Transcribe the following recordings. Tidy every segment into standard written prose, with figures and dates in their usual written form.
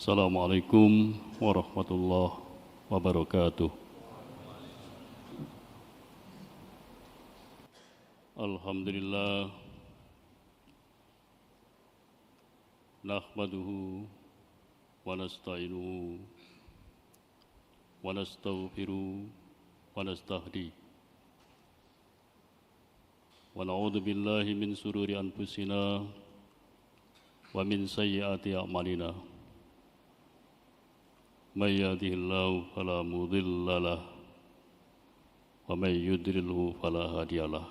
Assalamualaikum warahmatullahi wabarakatuh. Alhamdulillah, nahmaduhu wa nasta'inuhu wa nastaghfiruh wa nastahdi wa na'udzu billahi min sururi anfusina wa min sayyiati a'malina. May yahdihillahu fala mudilla lahu wa may yudlilhu fala hadiya lahu.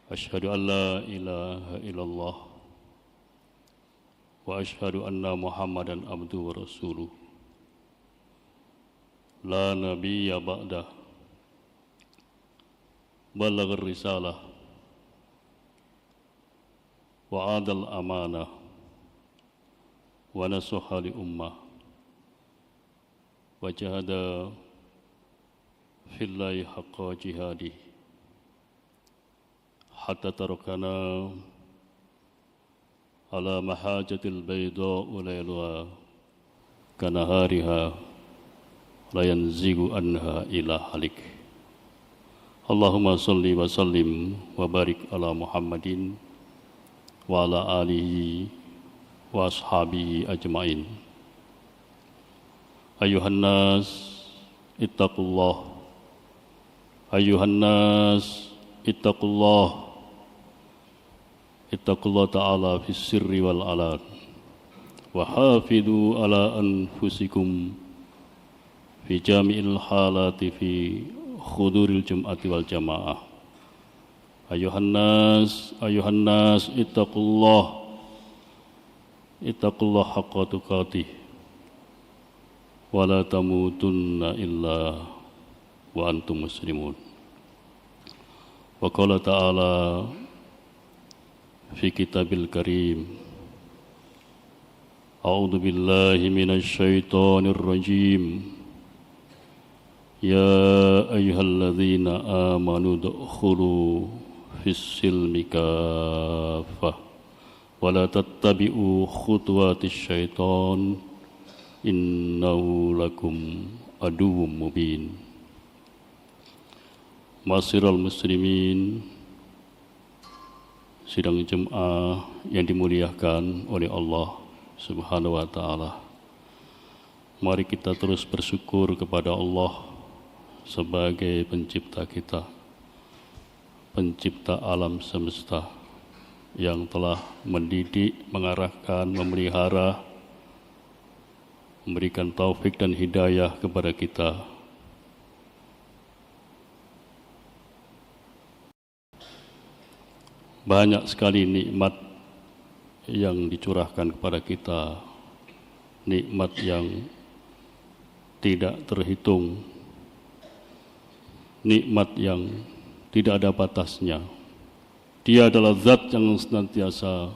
Asyhadu an la ilaha illallah wa asyhadu anna Muhammadan abduhu wa rasuluh. La nabiyya ba'dah. Balaghar risalah wa adal amanah wa nasuha li ummah wa jahada fillahi haqqa jihadih hatta tarakana ala mahajatil bayda'u layluha kanahariha la yanzigu anha ila halik. Allahumma salli wa sallim wa barik ala Muhammadin wa ala alihi wa ashabihi ajma'in. Ayuhan nas ittaqullah, ayuhan nas ittaqullah, ittaqullah ta'ala fis sirri wal alan wa hafidhu ala anfusikum fi jami'il halati fi khuduril jum'ati wal jamaah. Ayuhan nas ittaqullah, ittaqullah haqqa tuqatih wa la tamutunna illa wa antum muslimun. Wa qala ta'ala fi kitabil karim, a'udzu billahi minasy syaithanir rajim. Ya ayyuhalladzina amanu dukhulu fis silmi kaffah wa la tattabi'u khutuwatis syaitan innahu lakum aduwwum mubin. Masiral muslimin, sidang Jum'ah yang dimuliakan oleh Allah Subhanahu wa ta'ala. Mari kita terus bersyukur kepada Allah sebagai pencipta kita, pencipta alam semesta, yang telah mendidik, mengarahkan, memelihara, memberikan taufik dan hidayah kepada kita. Banyak sekali nikmat yang dicurahkan kepada kita, nikmat yang tidak terhitung, nikmat yang tidak ada batasnya. Dia adalah zat yang senantiasa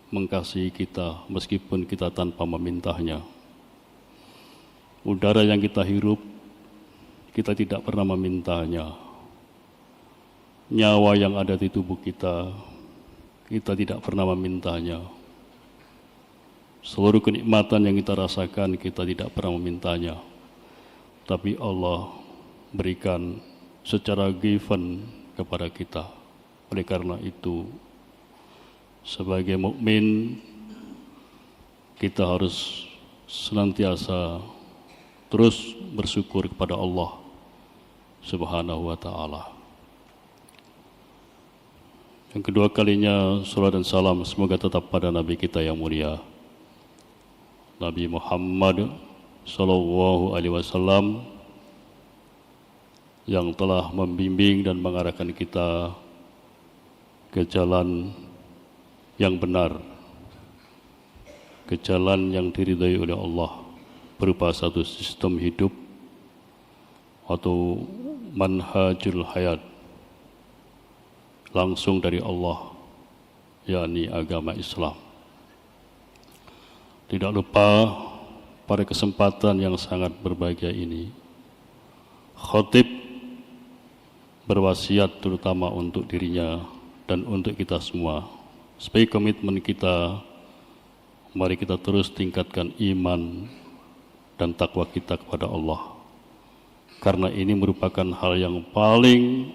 mengasihi kita meskipun kita tanpa memintanya. Udara yang kita hirup, kita tidak pernah memintanya. Nyawa yang ada di tubuh kita, kita tidak pernah memintanya. Seluruh kenikmatan yang kita rasakan, kita tidak pernah memintanya. Tapi Allah berikan secara given kepada kita. Oleh karena itu, sebagai mukmin kita harus senantiasa terus bersyukur kepada Allah Subhanahu wa ta'ala. Yang kedua kalinya, salawat dan salam semoga tetap pada Nabi kita yang mulia, Nabi Muhammad sallallahu alaihi wasallam, yang telah membimbing dan mengarahkan kita ke jalan yang benar, ke jalan yang diridhai oleh Allah, berupa satu sistem hidup atau manhajul hayat langsung dari Allah, yakni agama Islam. Tidak lupa pada kesempatan yang sangat berbahagia ini, khatib berwasiat terutama untuk dirinya dan untuk kita semua, supaya komitmen kita mari kita terus tingkatkan iman dan takwa kita kepada Allah. Karena ini merupakan hal yang paling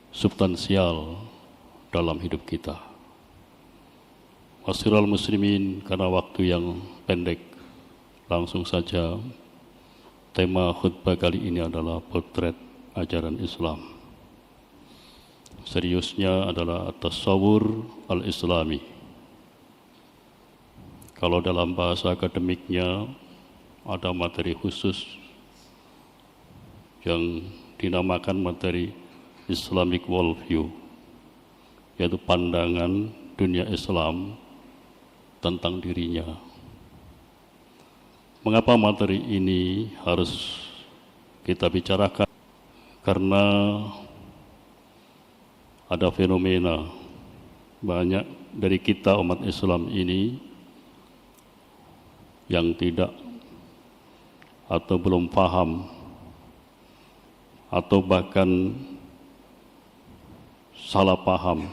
substansial dalam hidup kita. Masyiral muslimin, karena waktu yang pendek, langsung saja tema khutbah kali ini adalah potret ajaran Islam. Seriusnya adalah at-tasawwur al-islami. Kalau dalam bahasa akademiknya ada materi khusus yang dinamakan materi Islamic Worldview, yaitu pandangan dunia Islam tentang dirinya. Mengapa materi ini harus kita bicarakan? Karena ada fenomena banyak dari kita umat Islam ini yang tidak atau belum paham atau bahkan salah paham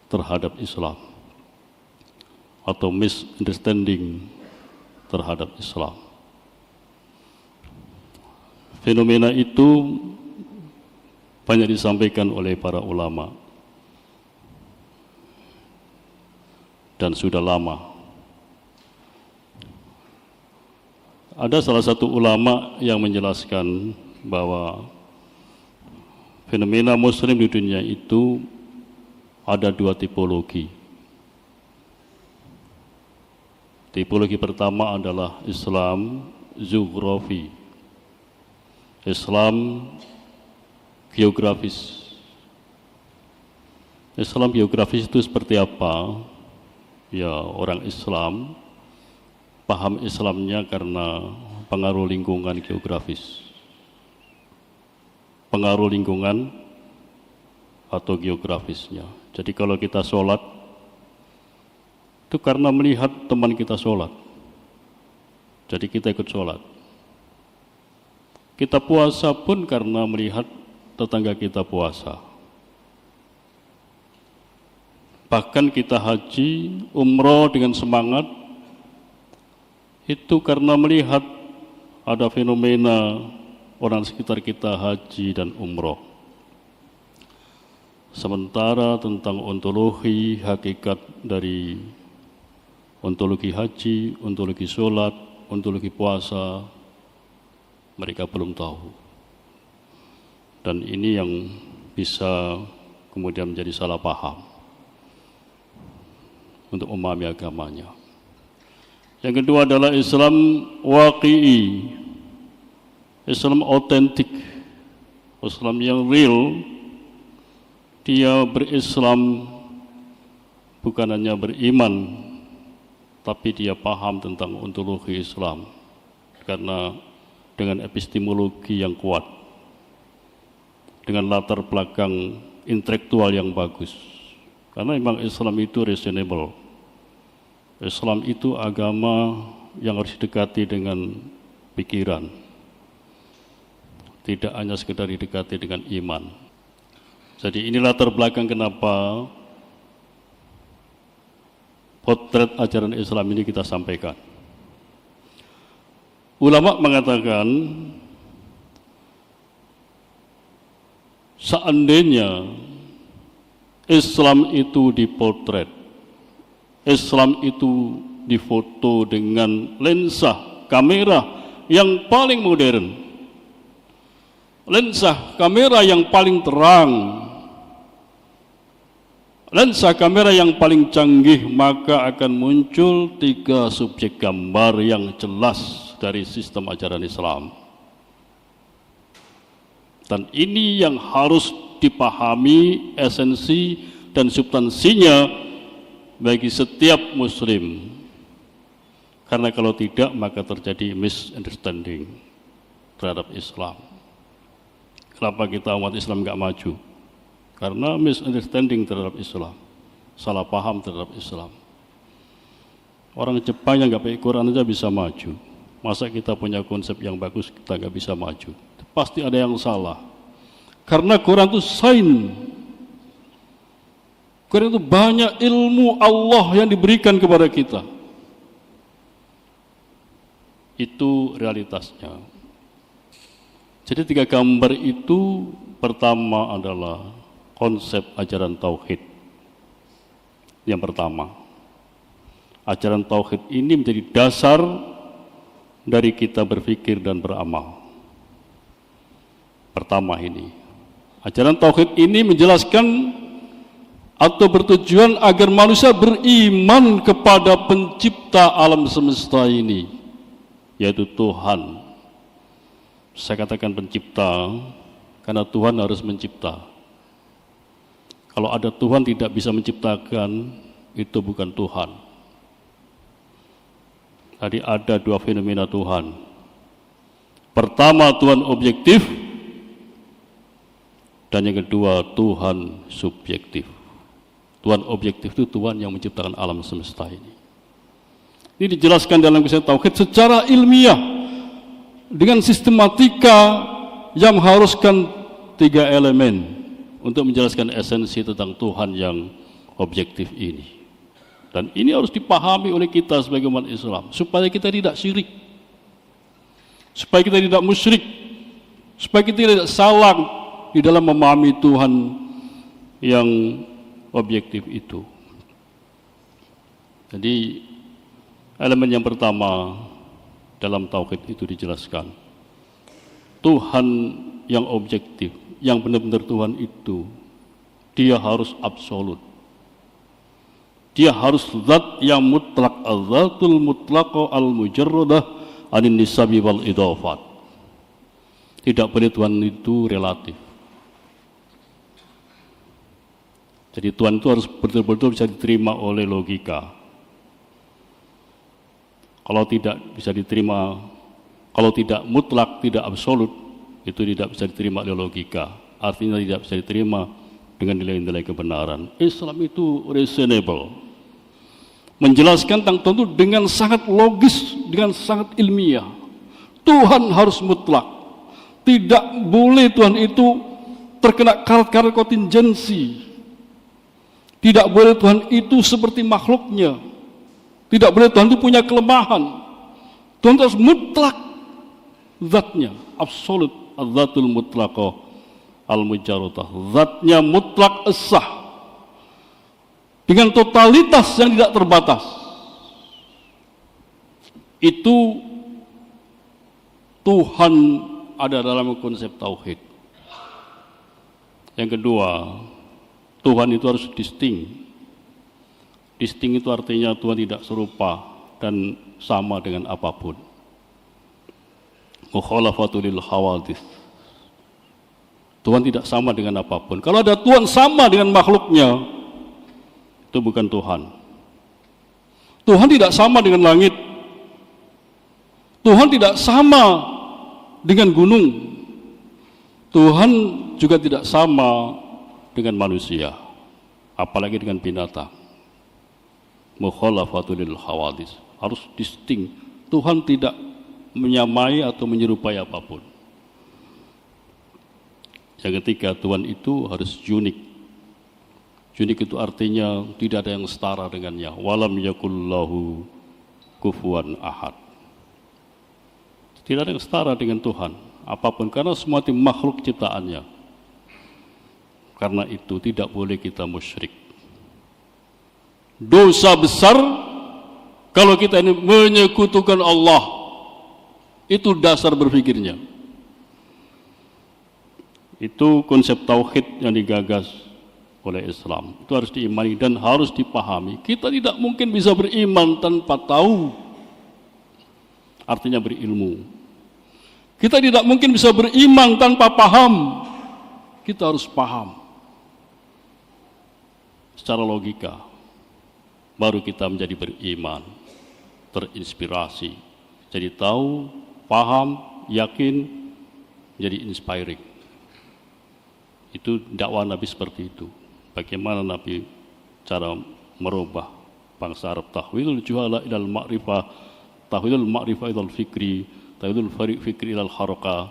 terhadap Islam atau misunderstanding terhadap Islam. Fenomena itu banyak disampaikan oleh para ulama dan sudah lama. Ada salah satu ulama yang menjelaskan bahwa fenomena muslim di dunia itu ada dua tipologi. Tipologi pertama adalah Islam zughrafi, Islam geografis. Islam geografis itu seperti apa? Ya, orang Islam paham Islamnya karena pengaruh lingkungan geografis. Pengaruh lingkungan atau geografisnya. Jadi kalau kita sholat, itu karena melihat teman kita sholat. Jadi kita ikut sholat. Kita puasa pun karena melihat tetangga kita puasa. Bahkan kita haji, umroh dengan semangat, itu karena melihat ada fenomena orang sekitar kita haji dan umroh. Sementara tentang ontologi, hakikat dari ontologi haji, ontologi sholat, ontologi puasa, mereka belum tahu. Dan ini yang bisa kemudian menjadi salah paham untuk memahami agamanya. Yang kedua adalah Islam waqi'i, Islam otentik, Islam yang real. Dia berislam bukan hanya beriman, tapi dia paham tentang ontologi Islam karena dengan epistemologi yang kuat, dengan latar belakang intelektual yang bagus. Karena memang Islam itu reasonable. Islam itu agama yang harus didekati dengan pikiran, tidak hanya sekedar didekati dengan iman. Jadi ini latar belakang kenapa potret ajaran Islam ini kita sampaikan. Ulama mengatakan seandainya Islam itu dipotret, Islam itu difoto dengan lensa kamera yang paling modern, lensa kamera yang paling terang, lensa kamera yang paling canggih, maka akan muncul 3 subjek gambar yang jelas dari sistem ajaran Islam. Dan ini yang harus dipahami esensi dan substansinya bagi setiap muslim. Karena kalau tidak maka terjadi misunderstanding terhadap Islam. Kenapa kita umat Islam enggak maju? Karena misunderstanding terhadap Islam, salah paham terhadap Islam. Orang Jepang yang enggak pakai Quran aja bisa maju. Masa kita punya konsep yang bagus kita enggak bisa maju? Pasti ada yang salah. Karena Quran itu sains. Karena itu banyak ilmu Allah yang diberikan kepada kita. Itu realitasnya. Jadi 3 gambar itu, pertama adalah konsep ajaran tauhid. Yang pertama, ajaran tauhid ini menjadi dasar dari kita berpikir dan beramal. Pertama ini, ajaran tauhid ini menjelaskan atau bertujuan agar manusia beriman kepada pencipta alam semesta ini, yaitu Tuhan. Saya katakan pencipta karena Tuhan harus mencipta. Kalau ada Tuhan tidak bisa menciptakan, itu bukan Tuhan. Tadi ada 2 fenomena Tuhan. Pertama, Tuhan objektif, dan yang kedua, Tuhan subjektif. Tuhan objektif itu Tuhan yang menciptakan alam semesta ini. Ini dijelaskan dalam kisah tauhid secara ilmiah dengan sistematika yang mengharuskan 3 elemen untuk menjelaskan esensi tentang Tuhan yang objektif ini. Dan ini harus dipahami oleh kita sebagai umat Islam supaya kita tidak syirik, supaya kita tidak musyrik, supaya kita tidak salah di dalam memahami Tuhan yang objektif itu. Jadi elemen yang pertama dalam tauhid itu dijelaskan. Tuhan yang objektif, yang benar-benar Tuhan itu, dia harus absolut. Dia harus zat yang mutlak, az-zatul mutlaqah al-mujarradah anin nisabi wal idhafat. Tidak boleh Tuhan itu relatif. Jadi Tuhan itu harus betul-betul bisa diterima oleh logika. Kalau tidak bisa diterima, kalau tidak mutlak, tidak absolut, itu tidak bisa diterima oleh logika. Artinya tidak bisa diterima dengan nilai-nilai kebenaran. Islam itu reasonable, menjelaskan tentang tentu dengan sangat logis, dengan sangat ilmiah. Tuhan harus mutlak. Tidak boleh Tuhan itu terkena karat-karat kontingensi. Tidak boleh Tuhan itu seperti makhluknya. Tidak boleh Tuhan itu punya kelemahan. Tuhan harus mutlak zatnya, absolut, az-zatul mutlaqah al-mujarradah. Zatnya mutlak esah, dengan totalitas yang tidak terbatas. Itu Tuhan ada dalam konsep tauhid. Yang kedua, Tuhan itu harus distinct. Distinct itu artinya Tuhan tidak serupa dan sama dengan apapun. Mukhalafatul lil hawadits. Tuhan tidak sama dengan apapun. Kalau ada Tuhan sama dengan makhluknya, itu bukan Tuhan. Tuhan tidak sama dengan langit. Tuhan tidak sama dengan gunung. Tuhan juga tidak sama dengan manusia, apalagi dengan binatang. Mukhalafatul lil hawadits, harus distinct. Tuhan tidak menyamai atau menyerupai apapun. Yang ketiga, Tuhan itu harus unik. Unik itu artinya tidak ada yang setara dengannya. Walam yakullahu kufuwan ahad. Tidak ada yang setara dengan Tuhan apapun, karena semua itu makhluk ciptaannya. Karena itu tidak boleh kita musyrik. Dosa besar kalau kita ini menyekutukan Allah. Itu dasar berpikirnya. Itu konsep tauhid yang digagas oleh Islam. Itu harus diimani dan harus dipahami. Kita tidak mungkin bisa beriman tanpa tahu. Artinya berilmu. Kita tidak mungkin bisa beriman tanpa paham. Kita harus paham secara logika, baru kita menjadi beriman, terinspirasi, jadi tahu, paham, yakin, menjadi inspiring. Itu dakwah Nabi seperti itu. Bagaimana Nabi cara merubah bangsa Arab, tahwilul juhala ilal ma'rifah, tahwilul ma'rifah ilal fikri, tahwilul fikri ilal haraka,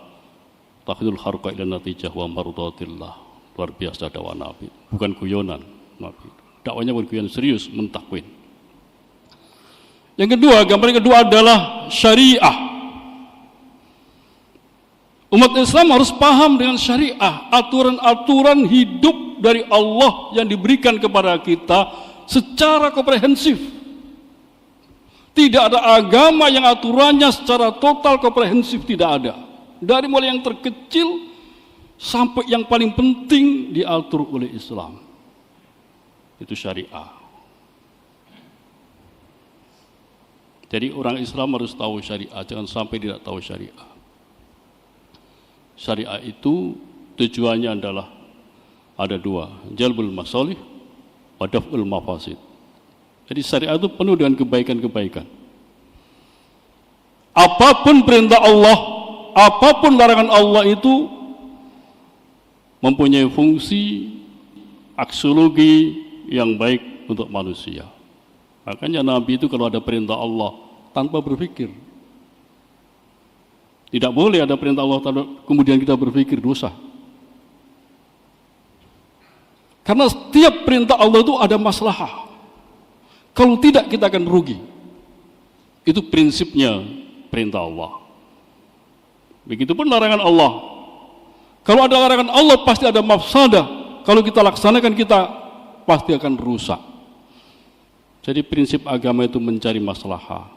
tahwilul haraka ilal natijah wa mardatillah. Luar biasa dakwah Nabi, bukan guyonan Nabi. dakwanya berguyon serius mentakwin. Yang kedua, gambaran kedua adalah syariah. Umat Islam harus paham dengan syariah, aturan-aturan hidup dari Allah yang diberikan kepada kita secara komprehensif. Tidak ada agama yang aturannya secara total komprehensif, tidak ada. Dari mulai yang terkecil sampai yang paling penting diatur oleh Islam. Itu syariah. Jadi orang Islam harus tahu syariah, jangan sampai tidak tahu syariah. Syariah itu tujuannya adalah ada dua, jalbul masalih wa daf'ul mafasid. Jadi syariah itu penuh dengan kebaikan-kebaikan. Apapun perintah Allah, apapun larangan Allah itu mempunyai fungsi aksiologi yang baik untuk manusia. Makanya Nabi itu kalau ada perintah Allah tanpa berpikir. Tidak boleh ada perintah Allah kemudian kita berpikir, dosa. Karena setiap perintah Allah itu ada maslahah. Kalau tidak kita akan rugi. Itu prinsipnya perintah Allah. Begitupun larangan Allah. Kalau ada larangan Allah pasti ada mafsadah. Kalau kita laksanakan kita pasti akan rusak. Jadi prinsip agama itu mencari maslahah.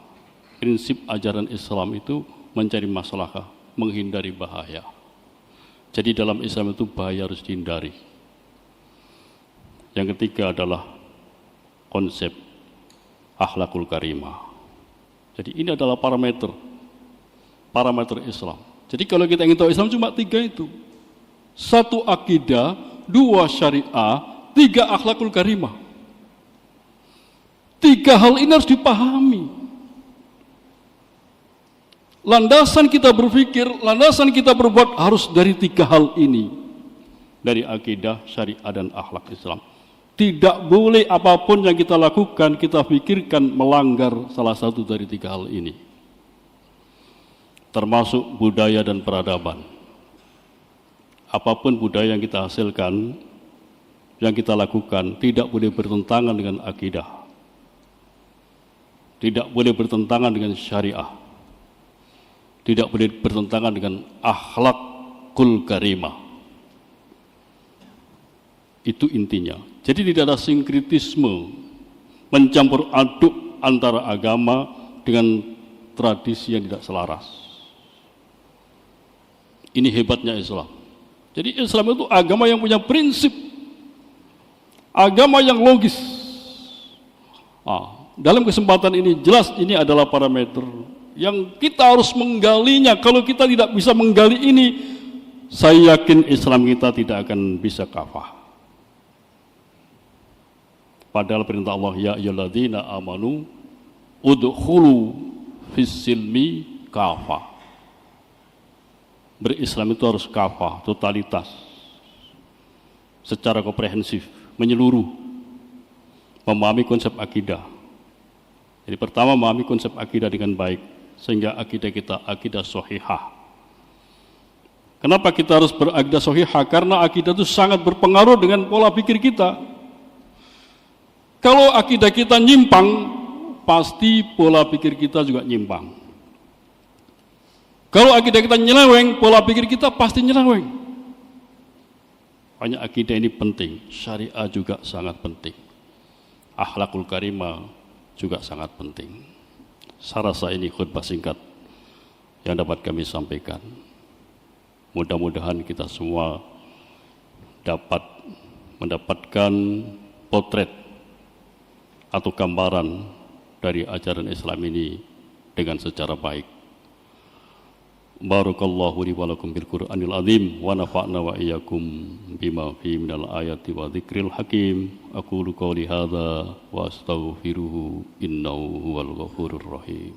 Prinsip ajaran Islam itu mencari maslahah, menghindari bahaya. Jadi dalam Islam itu bahaya harus dihindari. Yang ketiga adalah konsep akhlakul karimah. Jadi ini adalah parameter Islam. Jadi kalau kita ingin tahu Islam cuma tiga itu. Satu akidah, dua syariah, tiga akhlakul karimah. Tiga hal ini harus dipahami. Landasan kita berpikir, landasan kita berbuat harus dari tiga hal ini. Dari akidah, syariah, dan akhlak Islam. Tidak boleh apapun yang kita lakukan, kita pikirkan melanggar salah satu dari tiga hal ini. Termasuk budaya dan peradaban. Apapun budaya yang kita hasilkan, yang kita lakukan, tidak boleh bertentangan dengan akidah. Tidak boleh bertentangan dengan syariah. Tidak boleh bertentangan dengan akhlakul karimah. Itu intinya. Jadi tidak ada sinkritisme, mencampur aduk antara agama dengan tradisi yang tidak selaras. Ini hebatnya Islam. Jadi Islam itu agama yang punya prinsip, agama yang logis. Dalam kesempatan ini jelas ini adalah parameter yang kita harus menggalinya. Kalau kita tidak bisa menggali ini, saya yakin Islam kita tidak akan bisa kafah. Padahal perintah Allah, ya ayyuhalladzina amanu udkhulu fis-silmi kafah. Berislam itu harus kafah, totalitas, secara komprehensif, menyeluruh, memahami konsep akidah. Jadi pertama memahami konsep akidah dengan baik, sehingga akidah kita akidah sahihah. Kenapa kita harus berakidah sahihah? Karena akidah itu sangat berpengaruh dengan pola pikir kita. Kalau akidah kita nyimpang, pasti pola pikir kita juga nyimpang. Kalau akidah kita nyeleweng, pola pikir kita pasti nyeleweng. Makanya akidah ini penting, syariah juga sangat penting. Akhlakul karimah juga sangat penting. Saya rasa ini khutbah singkat yang dapat kami sampaikan. Mudah-mudahan kita semua dapat mendapatkan potret atau gambaran dari ajaran Islam ini dengan secara baik. Barakallahu li wa lakum bil Qur'anil azim wa nafa'na wa iyyakum bima fihi minal ayati wa dzikril hakim. Aqulu qouli hadza wa astaghfiruhu innahu huwal ghafurur rahim.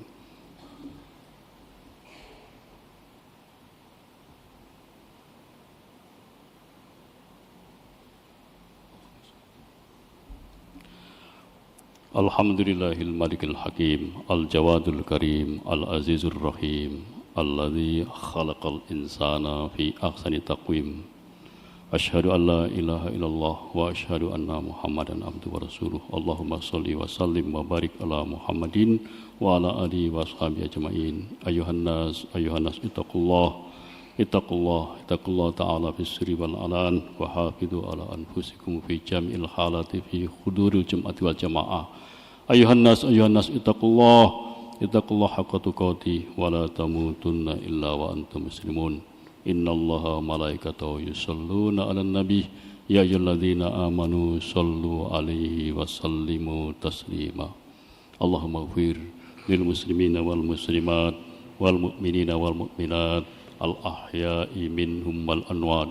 Alhamdulillahil malikil hakim, al jawadul karim, al azizur rahim, alladzi khalaqal insana fi ahsani taqwim Asyhadu an la ilaha illallah wa asyhadu anna Muhammadan abduhu wa rasuluh. Allahumma sholli wa sallim wa barik ala Muhammadin wa ala alihi wa ashabihi ajma'in. Ayuhan nas ittaqullah ta'ala fis sirri wal alan wa hafidhu ala anfusikum fi jam'il halati fi huduril jum'ati wal jamaah. Ayuhan nas ittaqullah haqqa tuqatih wa la tamutunna illa wa antum muslimun. Innallaha malaikatahu yusholluna 'alan nabi ya ayyuhalladzina amanu shollu 'alaihi wa sallimu taslima. Allahumma ighfir lil muslimina wal muslimat wal mu'minina wal mu'minat al ahya'i minhum wal anwat.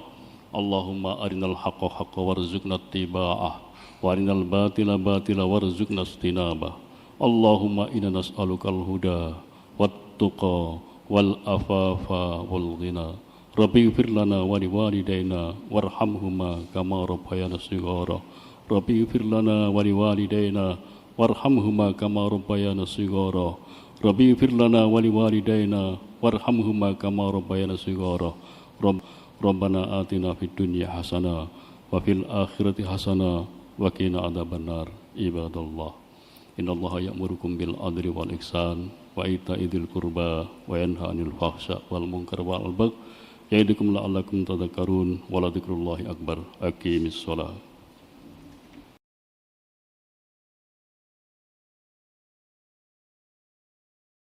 Allahumma arinal haqqa haqqa warzuqna ittiba'ah wa arinal batila batila warzuqna ijtinabah. Allahumma inna nas'alukal huda wat tuqa wal afafa wal ghina. Rabbi ighfir lana wa liwalidayna warhamhuma kama rabbayana shighara. Rabbi ighfir lana wa liwalidayna warhamhuma kama rabbayana shighara. Rabbi ighfir lana wa liwalidayna warhamhuma kama rabbayana shighara. Rabbana atina fid dunya hasanah wa fil akhirati hasanah wa qina adzabannar. Ibadallah, innallaha ya'murukum bil adli wal ihsan wa ita'i dzil qurba wa yanha 'anil fahsya wal munkar wal baghi ya'idukum la'allakum tadhakkarun wa la dzikrullahi akbar. Aqimis shalah.